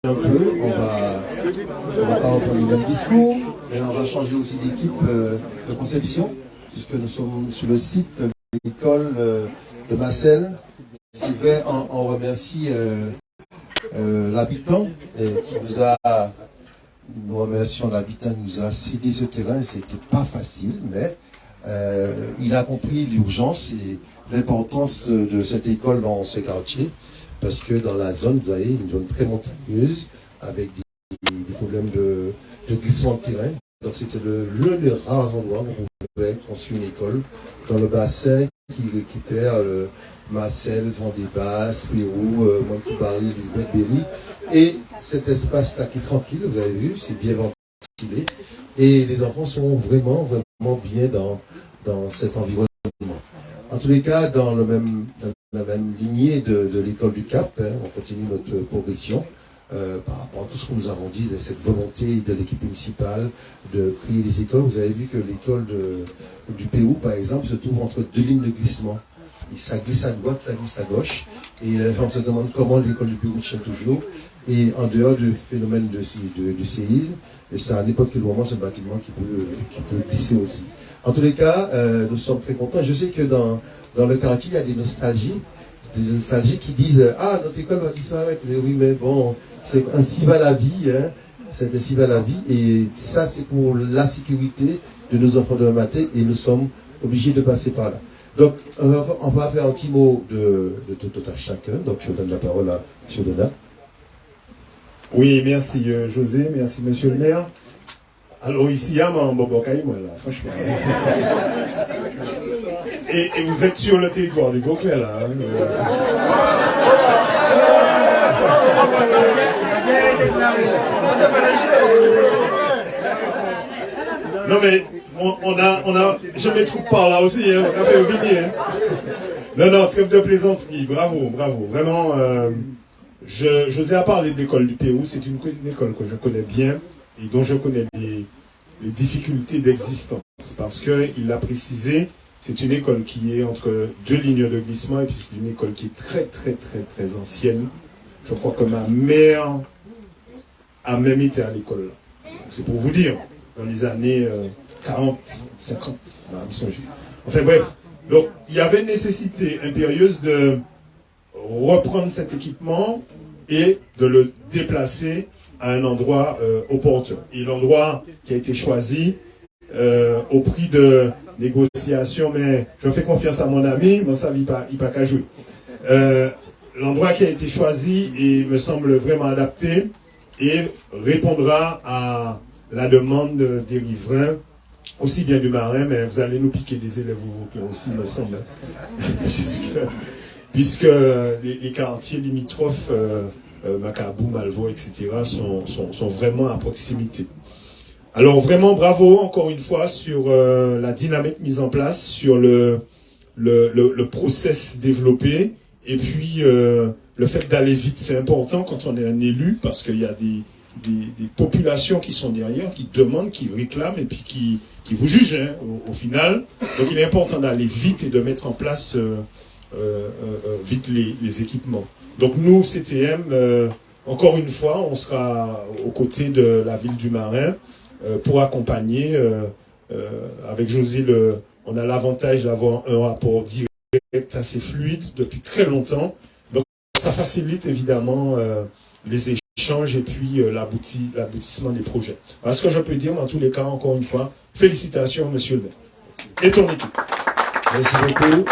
un peu, on va pas reprendre le même discours, mais on va changer aussi d'équipe de conception, puisque nous sommes sur le site de l'école de Marcel. C'est vrai, on remercie l'habitant qui nous a, nous remercions l'habitant qui nous a cédé ce terrain. C'était pas facile, mais il a compris l'urgence et l'importance de cette école dans ce quartier, parce que dans la zone, vous voyez, une zone très montagneuse, avec des problèmes de glissement de terrain. Donc c'était l'un des rares endroits où on pouvait construire une école dans le bassin qui récupère le Marcel, Vendée-Basse, Pérou, Montgomery, Berry. Et cet espace-là qui est tranquille, vous avez vu, c'est bien ventilé. Et les enfants sont vraiment bien dans cet environnement. En tous les cas, dans la même lignée de l'école du Cap, on continue notre progression par rapport à tout ce que nous avons dit, de cette volonté de l'équipe municipale de créer des écoles. Vous avez vu que l'école du Pérou, par exemple, se trouve entre deux lignes de glissement. Et ça glisse à droite, ça glisse à gauche. Et on se demande comment l'école du Pérou tient toujours. Et en dehors du phénomène du séisme, et ça à n'importe quel moment, c'est un bâtiment qui peut glisser aussi. En tous les cas, nous sommes très contents. Je sais que dans le quartier, il y a des nostalgies qui disent « Ah, notre école va disparaître ». Mais oui, mais bon, c'est ainsi va la vie. Hein. C'est ainsi va la vie. Et ça, c'est pour la sécurité de nos enfants de matin. Et nous sommes obligés de passer par là. Donc, on va faire un petit mot de tout à chacun. Donc, je donne la parole à M. Donat. Oui, merci José, merci Monsieur le maire. Alors ici, il y a un bobocaï, moi là, franchement. Et vous êtes sur le territoire du Vauclair là. Hein, Non mais, on a, je me trouve par là aussi, hein, on a fait au vigné, hein. Non, trêve de plaisanterie, bravo, vraiment. José a parlé de l'école du Pérou, c'est une école que je connais bien et dont je connais les difficultés d'existence. Parce qu'il l'a précisé, c'est une école qui est entre deux lignes de glissement et puis c'est une école qui est très ancienne. Je crois que ma mère a même été à l'école là. C'est pour vous dire, dans les années 40, 50, enfin bref. Donc il y avait une nécessité impérieuse de reprendre cet équipement et de le déplacer à un endroit opportun. Et l'endroit qui a été choisi au prix de négociation, mais je fais confiance à mon ami, mais ça, il pas qu'à jouer. L'endroit qui a été choisi et me semble vraiment adapté et répondra à la demande des riverains, aussi bien du marin, mais vous allez nous piquer des élèves aussi, me semble, puisque les quartiers limitrophes, Macabou, Malvo, etc., sont vraiment à proximité. Alors vraiment bravo encore une fois sur la dynamique mise en place, sur le process développé, et puis le fait d'aller vite, c'est important quand on est un élu, parce qu'il y a des populations qui sont derrière, qui demandent, qui réclament, et puis qui vous jugent hein, au final. Donc il est important d'aller vite et de mettre en place vite les équipements. Donc nous, CTM, encore une fois, on sera aux côtés de la ville du Marin pour accompagner. Avec José, on a l'avantage d'avoir un rapport direct assez fluide depuis très longtemps. Donc ça facilite évidemment les échanges et puis l'aboutissement des projets. Voilà ce que je peux dire, mais en tous les cas, encore une fois, félicitations, monsieur le maire. Et ton équipe. Merci beaucoup.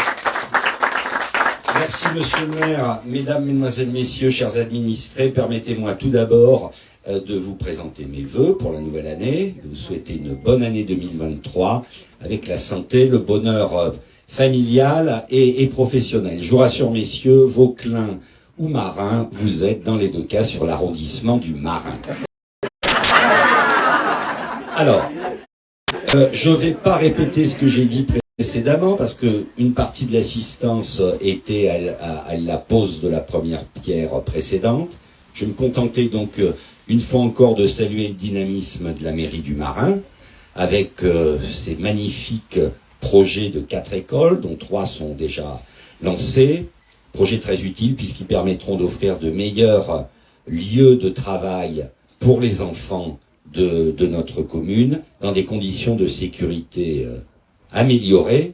Merci, monsieur le maire. Mesdames, mesdemoiselles, messieurs, chers administrés, permettez-moi tout d'abord de vous présenter mes vœux pour la nouvelle année, de vous souhaiter une bonne année 2023 avec la santé, le bonheur familial et professionnel. Je vous rassure, messieurs, Vauclin ou Marin, vous êtes dans les deux cas sur l'arrondissement du Marin. Alors, je ne vais pas répéter ce que j'ai dit précédemment, parce qu'une partie de l'assistance était à la pose de la première pierre précédente. Je vais me contenter donc une fois encore de saluer le dynamisme de la mairie du Marin, avec ces magnifiques projets de 4 écoles, dont 3 sont déjà lancés. Projets très utiles puisqu'ils permettront d'offrir de meilleures lieu de travail pour les enfants de notre commune dans des conditions de sécurité améliorées.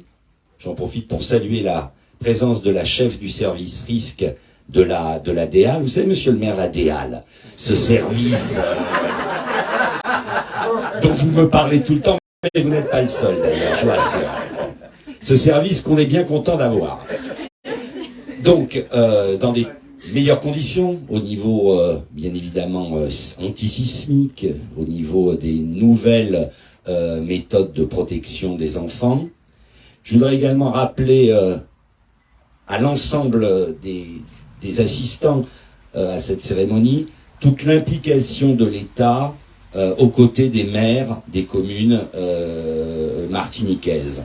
J'en profite pour saluer la présence de la chef du service risque de la DEAL. Vous savez, monsieur le maire, la DEAL, ce service dont vous me parlez tout le temps, mais vous n'êtes pas le seul d'ailleurs, je vous rassure. Ce service qu'on est bien content d'avoir. Donc, dans des meilleures conditions, au niveau, bien évidemment, antisismique, au niveau des nouvelles méthodes de protection des enfants. Je voudrais également rappeler à l'ensemble des assistants à cette cérémonie toute l'implication de l'État aux côtés des maires des communes martiniquaises.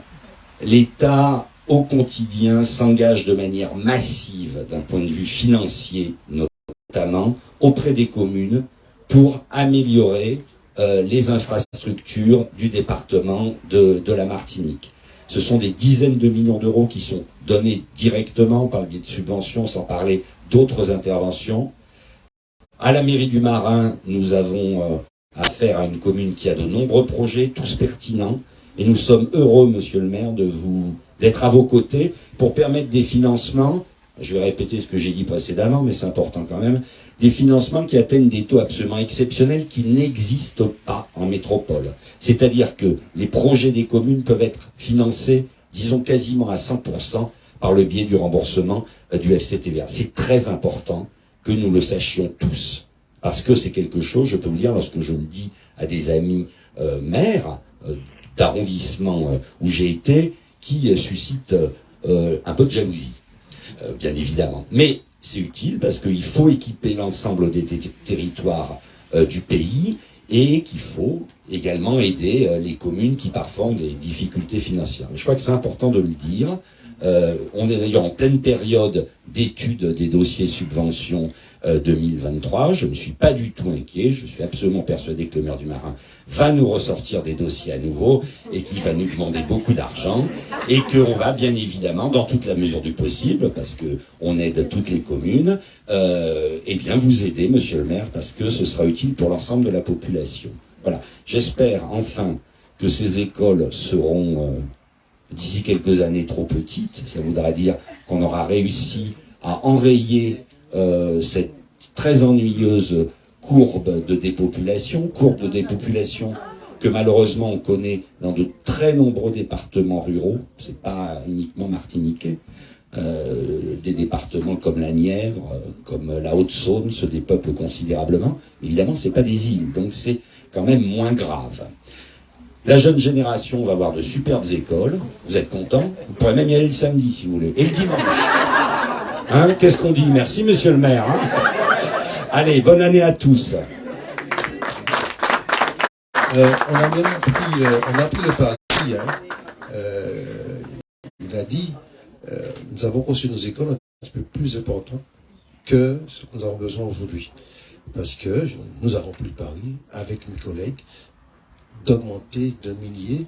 L'État, au quotidien, s'engage de manière massive, d'un point de vue financier notamment, auprès des communes pour améliorer les infrastructures du département de la Martinique. Ce sont des dizaines de millions d'euros qui sont donnés directement par le biais de subventions, sans parler d'autres interventions. À la mairie du Marin, nous avons affaire à une commune qui a de nombreux projets, tous pertinents, et nous sommes heureux, monsieur le maire, d'être à vos côtés pour permettre des financements, je vais répéter ce que j'ai dit précédemment, mais c'est important quand même, des financements qui atteignent des taux absolument exceptionnels qui n'existent pas en métropole. C'est-à-dire que les projets des communes peuvent être financés, disons quasiment à 100% par le biais du remboursement du FCTVA. C'est très important que nous le sachions tous, parce que c'est quelque chose, je peux vous dire, lorsque je le dis à des amis maires d'arrondissement où j'ai été, qui suscite un peu de jalousie, bien évidemment. Mais c'est utile parce qu'il faut équiper l'ensemble des territoires du pays et qu'il faut également aider les communes qui parfois ont des difficultés financières. Je crois que c'est important de le dire. On est d'ailleurs en pleine période d'étude des dossiers subventions 2023. Je ne suis pas du tout inquiet. Je suis absolument persuadé que le maire du Marin va nous ressortir des dossiers à nouveau et qu'il va nous demander beaucoup d'argent et qu'on va bien évidemment, dans toute la mesure du possible, parce que on aide toutes les communes, eh bien vous aider, monsieur le maire, parce que ce sera utile pour l'ensemble de la population. Voilà. J'espère enfin que ces écoles seront d'ici quelques années trop petites. Ça voudra dire qu'on aura réussi à enrayer cette très ennuyeuse courbe de dépopulation que malheureusement on connaît dans de très nombreux départements ruraux. C'est pas uniquement martiniquais. Des départements comme la Nièvre, comme la Haute-Saône se dépeuplent considérablement. Évidemment, c'est pas des îles, donc c'est quand même moins grave. La jeune génération va avoir de superbes écoles. Vous êtes contents? Vous pourrez même y aller le samedi, si vous voulez. Et le dimanche. Hein? Qu'est-ce qu'on dit? Merci, monsieur le maire. Hein? Allez, bonne année à tous. On a même pris le parti. Hein. Il a dit, nous avons conçu nos écoles un petit peu plus important que ce que nous avons besoin aujourd'hui. Parce que nous avons pris le pari, avec mes collègues, d'augmenter d'un millier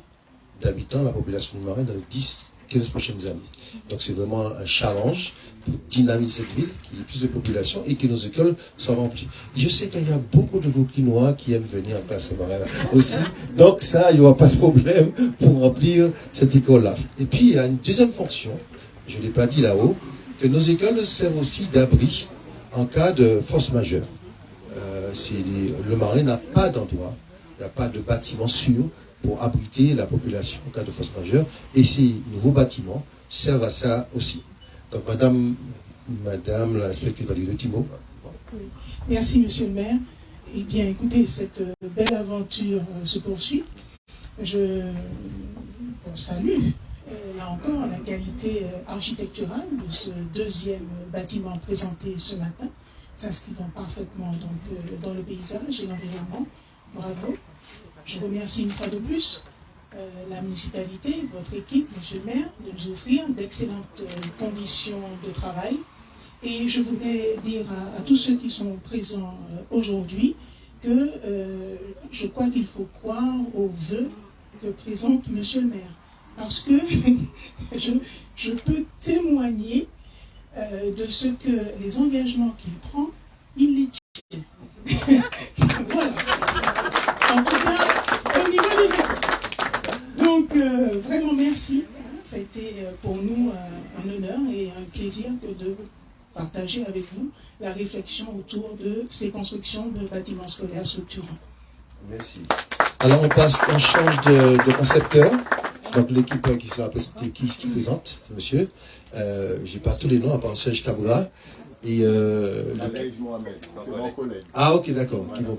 d'habitants la population du Marin dans les 10-15 prochaines années. Donc c'est vraiment un challenge pour dynamiser cette ville, qu'il y ait plus de population et que nos écoles soient remplies. Et je sais qu'il y a beaucoup de Vauclinois qui aiment venir en classe Marin aussi. Donc ça, il n'y aura pas de problème pour remplir cette école-là. Et puis il y a une deuxième fonction, je ne l'ai pas dit là-haut, que nos écoles servent aussi d'abri en cas de force majeure. Le Marin n'a pas d'endroit, il n'y a pas de bâtiment sûr pour abriter la population en cas de force majeure. Et ces nouveaux bâtiments servent à ça aussi. Donc, Madame la respective de Timo. Oui. Merci, Monsieur le maire. Eh bien, écoutez, cette belle aventure se poursuit. Je salue, là encore, la qualité architecturale de ce deuxième bâtiment présenté ce matin, s'inscrivant parfaitement donc, dans le paysage et l'environnement. Bravo. Je remercie une fois de plus la municipalité, votre équipe, monsieur le maire, de nous offrir d'excellentes conditions de travail. Et je voudrais dire à tous ceux qui sont présents aujourd'hui que je crois qu'il faut croire aux vœux que présente monsieur le maire. Parce que je peux témoigner de ce que les engagements qu'il prend, il les tient. c'est pour nous un honneur et un plaisir que de partager avec vous la réflexion autour de ces constructions de bâtiments scolaires structurants. Merci. Alors on change de concepteur. Donc l'équipe qui sera présentée, qui présente, monsieur. J'ai pas tous les noms à part Serge Kabra. Et Alaïj Mohamed, c'est mon collègue. Ah ok, d'accord, qui vont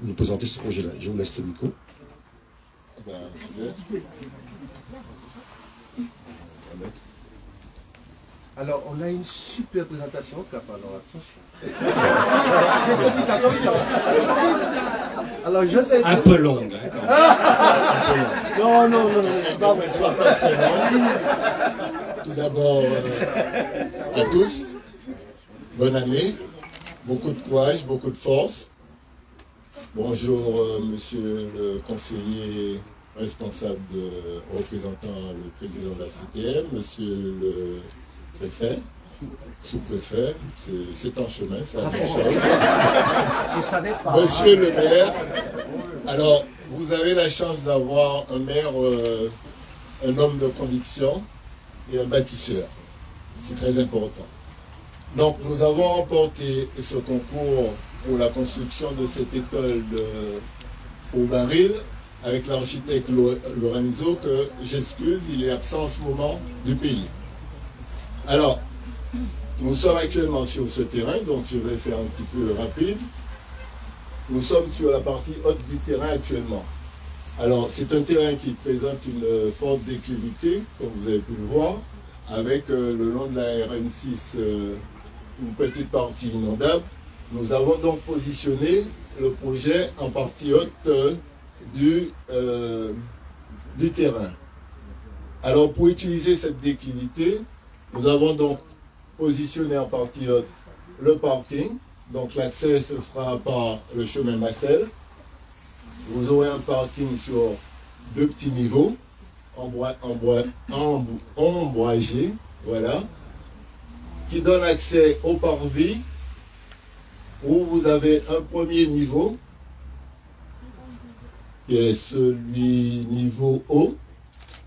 nous présenter ce projet-là. Je vous laisse le micro. Ben, je vais. Alors, on a une super présentation, Cap, alors attention. Je te dis ça comme ça. Alors, je sais. Un peu longue. Hein, Non. Non, mais ce sera pas très long. Tout d'abord, à tous, bonne année, beaucoup de courage, beaucoup de force. Bonjour, monsieur le conseiller responsable représentant le président de la CTM, monsieur le préfet, sous-préfet, c'est en chemin, c'est la même chose. Je savais pas. Monsieur le maire, alors vous avez la chance d'avoir un maire, un homme de conviction et un bâtisseur. C'est très important. Donc nous avons remporté ce concours pour la construction de cette école au Baril avec l'architecte Lorenzo que j'excuse, il est absent en ce moment du pays. Alors, nous sommes actuellement sur ce terrain, donc je vais faire un petit peu rapide. Nous sommes sur la partie haute du terrain actuellement. Alors, c'est un terrain qui présente une forte déclivité, comme vous avez pu le voir, avec le long de la RN6 une petite partie inondable. Nous avons donc positionné le projet en partie haute du terrain. Alors, pour utiliser cette déclivité, nous avons donc positionné en partie haute le parking. Donc l'accès se fera par le chemin Massel. Vous aurez un parking sur 2 petits niveaux, ombragés, voilà, qui donne accès au parvis, où vous avez un premier niveau, qui est celui niveau haut,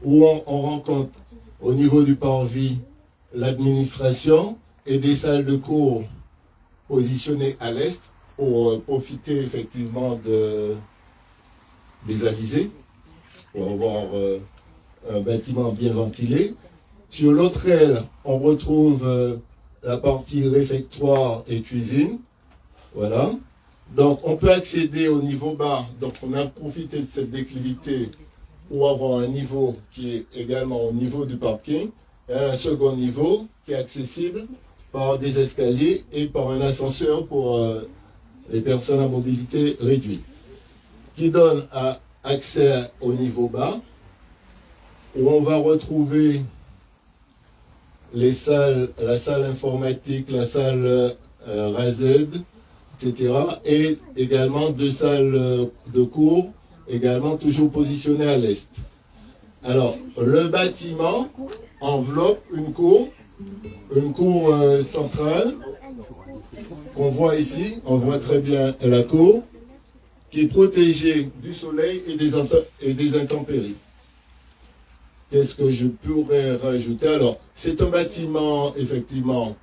où on rencontre au niveau du parvis l'administration et des salles de cours positionnées à l'est pour profiter effectivement des alizés, pour avoir un bâtiment bien ventilé. Sur l'autre aile, on retrouve la partie réfectoire et cuisine. Voilà. Donc on peut accéder au niveau bas, donc on a profité de cette déclivité pour avoir un niveau qui est également au niveau du parking, et un second niveau qui est accessible par des escaliers et par un ascenseur pour les personnes à mobilité réduite, qui donne accès au niveau bas, où on va retrouver les salles, la salle informatique, la salle RAZ, etc. Et également 2 salles de cours, également toujours positionnées à l'est. Alors, le bâtiment enveloppe une cour centrale, qu'on voit ici, on voit très bien la cour, qui est protégée du soleil et des intempéries. Qu'est-ce que je pourrais rajouter? Alors, c'est un bâtiment, effectivement,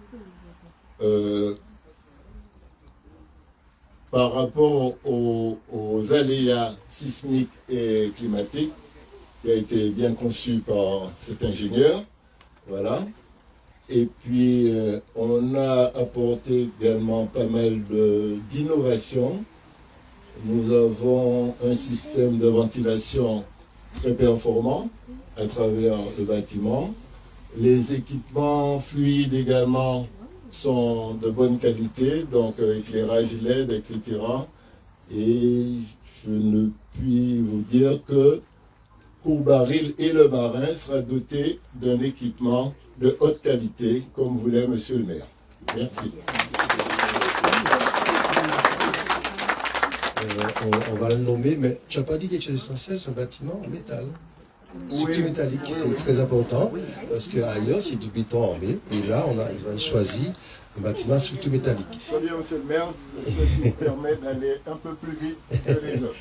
par rapport aux aléas sismiques et climatiques, qui a été bien conçu par cet ingénieur. Voilà. Et puis, on a apporté également pas mal d'innovations. Nous avons un système de ventilation très performant à travers le bâtiment. Les équipements fluides également sont de bonne qualité, donc éclairage LED, etc. Et je ne puis vous dire que Courbaril et le Marin sera doté d'un équipement de haute qualité, comme voulait Monsieur le maire. Merci. On va le nommer, mais tu n'as pas dit quelque chose d'essentiel, c'est un bâtiment en métal. Structure métallique, c'est très important, parce qu'ailleurs, c'est du béton armé, et là, ils ont choisi un bâtiment structure métallique. Très bien, Monsieur le maire, ce qui vous permet d'aller un peu plus vite que les autres.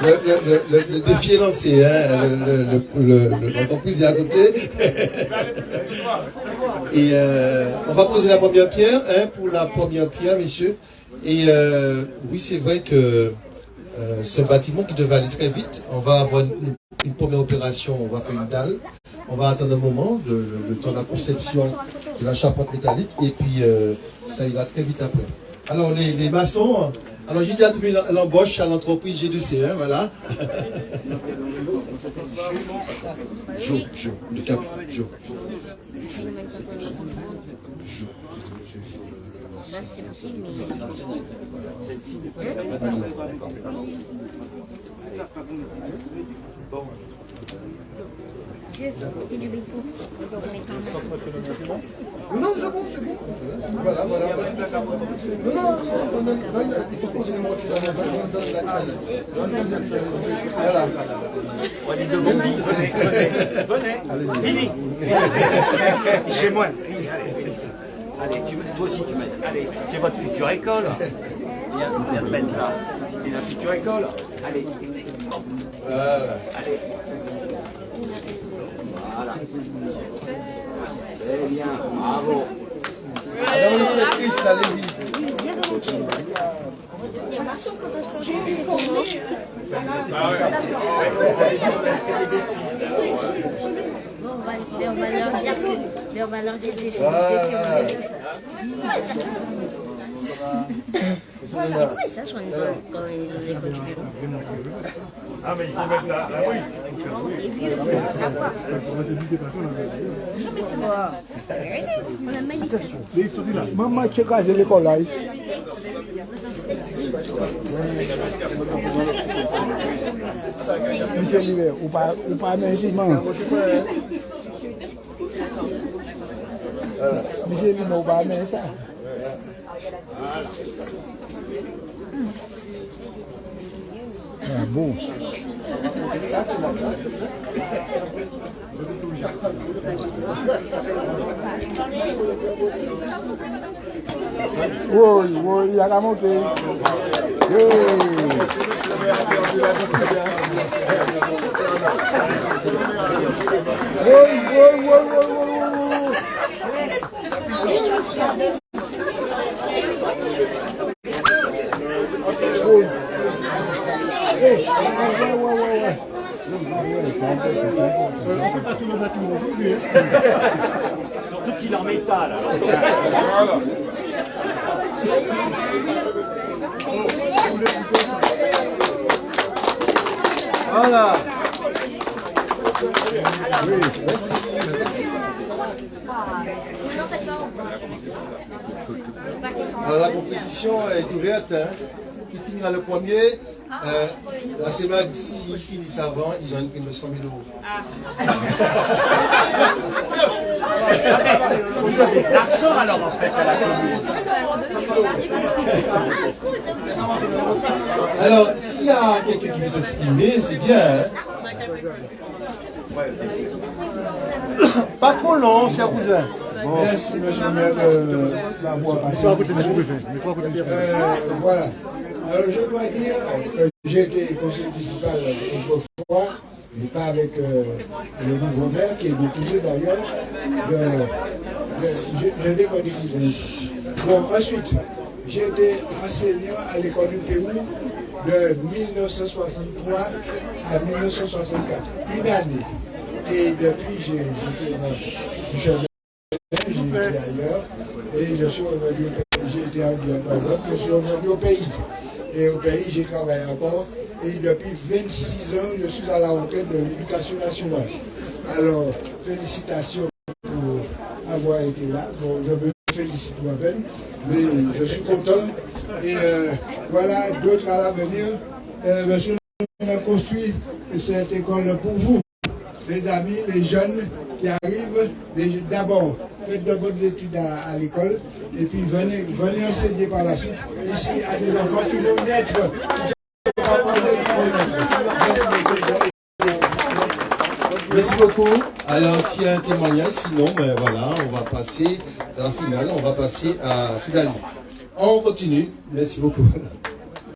Le défi est lancé, hein, l'entreprise est à côté. Et on va poser la première pierre, hein, pour la première pierre, messieurs. Et oui, c'est vrai que c'est un bâtiment qui devait aller très vite. On va avoir une première opération, on va faire une dalle. On va attendre un moment, le temps de la conception de la charpente métallique, et puis ça ira très vite après. Alors les maçons, alors j'ai déjà trouvé l'embauche à l'entreprise G2C, hein, voilà. Jo, le cap, Jo. Là, c'est possible, mais... C'est du béton. Non, c'est bon, c'est bon. Voilà. Non, il faut poser les moitiés dans la chaîne. Voilà. Venez. Billy. Chez moi. Allez, toi aussi tu m'aides. Allez, c'est votre future école. Viens te mettre là. C'est la future école. Allez. Voilà. Allez. Voilà. Très bien, bravo. Madame l'inspectrice, allez-y. C'est comment? On va leur dire que c'est oui, ça soigne pas quand les coachs. Ah, mais il faut mettre là, oui. Les vieux, tu vas savoir. On a magnifique. Maman qui a l'école là. Monsieur Olivier, ou pas merci, maman. Monsieur Olivier, ou pas merci ça. Ah bon. Oui, il y a la montée. Surtout qu'il est en métal. Voilà. Alors la compétition est ouverte, hein. Qui finira le premier, la semaine, s'ils finissent avant, ils ont une prime de 100 000 €. Vous avez de l'argent alors en fait à la commune. Alors, s'il y a quelqu'un qui veut s'exprimer, c'est bien, hein. Pas trop long, cher cousin. Merci, monsieur le maire, de m'avoir passé. Voilà. Alors, je dois dire que j'ai été conseiller municipal autrefois, mais pas avec le nouveau maire, qui est député d'ailleurs. Je n'ai pas découvert ici. Bon, ensuite, j'ai été enseignant à l'école du Pérou de 1963 à 1964. Une année. Et depuis, j'ai été ailleurs et je suis revenu au pays. J'ai été en Guyane par exemple, je suis revenu au pays. Et au pays, j'ai travaillé encore. Et depuis 26 ans, je suis à la retraite de l'éducation nationale. Alors, félicitations pour avoir été là. Bon, je me félicite moi-même, mais je suis content. Et voilà, d'autres à l'avenir. Monsieur, on a construit cette école pour vous, les amis, les jeunes qui arrivent. D'abord, faites de bonnes études à l'école, et puis venez enseigner par la suite ici à des enfants qui vont naître. Merci beaucoup. Alors, s'il y a un témoignage, sinon, ben voilà, on va passer à la finale, on va passer à Sidali. On continue. Merci beaucoup.